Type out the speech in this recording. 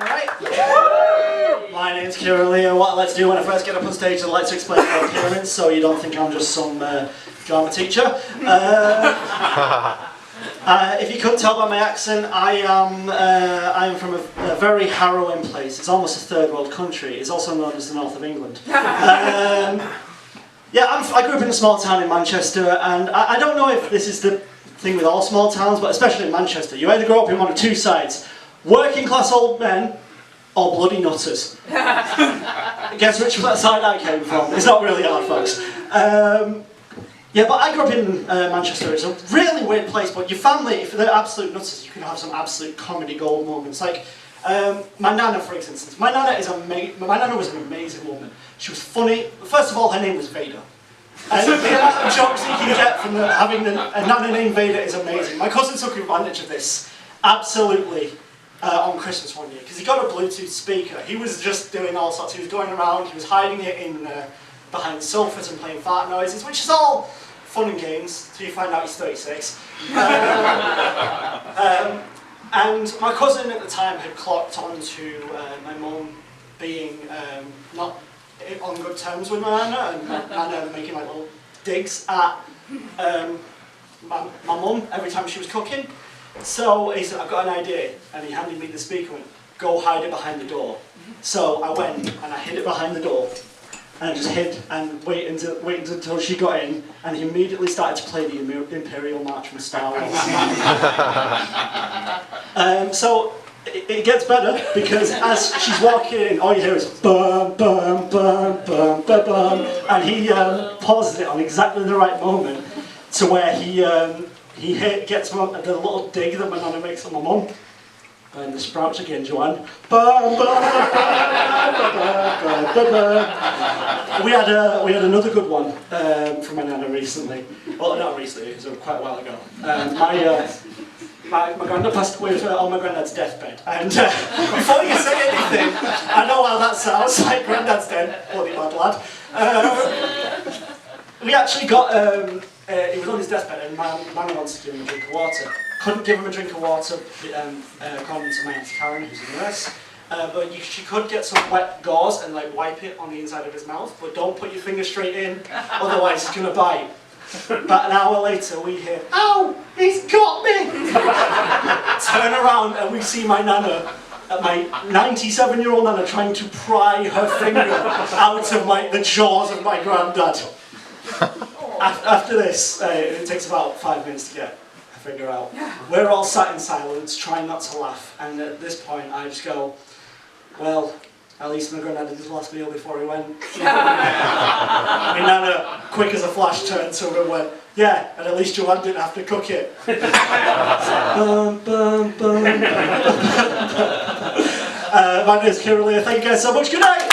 alright? My name's January, and what I like to do when I first get up on stage, I like to explain my appearance so you don't think I'm just some drama teacher. If you couldn't tell by my accent, I am from a very harrowing place. It's almost a third world country. It's also known as the north of England. Yeah, I grew up in a small town in Manchester, and I don't know if this is the thing with all small towns, but especially in Manchester, you either grow up in one of two sides: working class old men or bloody nutters. Guess which side I came from. It's not really hard, folks. Yeah, but I grew up in Manchester. It's a really weird place, but your family, if they're absolute nutters, you can have some absolute comedy gold moments. Like, my nana, for instance. My nana was an amazing woman. She was funny. First of all, her name was Vader. And the amount of jokes you can get from having a nana named Vader is amazing. My cousin took advantage of this, absolutely, on Christmas one year, because he got a Bluetooth speaker. He was just doing all sorts. He was going around, he was hiding it in behind sofas and playing fart noises, which is all fun and games, till you find out he's 36. And my cousin at the time had clocked on to my mum being not on good terms with my nana, and my nana making like little digs at my mum every time she was cooking. So he said, I've got an idea, and he handed me the speaker and went, go hide it behind the door. So I went and I hid it behind the door, and I just hid and waited until she got in, and he immediately started to play the Imperial March from Star Wars. So it gets better, because as she's walking in, all you hear is bum, bum, bum, bum, bum, bum, and he pauses it on exactly the right moment to where he gets the little dig that my nana makes on my mum. And the sprouts again, Joanne. We had another good one from my nana recently. Well, not recently, it was quite a while ago. My granddad passed away on my granddad's deathbed, and before you say anything, I know how that sounds. Like, granddad's dead, bloody bad lad. We actually got. He was on his deathbed, and my nana wanted to give him a drink of water. Couldn't give him a drink of water, according to my auntie Karen, who's a nurse. But she could get some wet gauze and like wipe it on the inside of his mouth, but don't put your finger straight in, otherwise he's going to bite. About an hour later we hear, ow, he's got me! Turn around and we see my nana, my 97-year-old nana, trying to pry her finger out of the jaws of my granddad. After this, it takes about 5 minutes to get her finger out. We're all sat in silence, trying not to laugh, and at this point I just go, well, at least my granddad did his last meal before he went. My nana, quick as a flash, turned to her and went, yeah, and at least Joanne didn't have to cook it. My name is January, thank you guys so much, good night!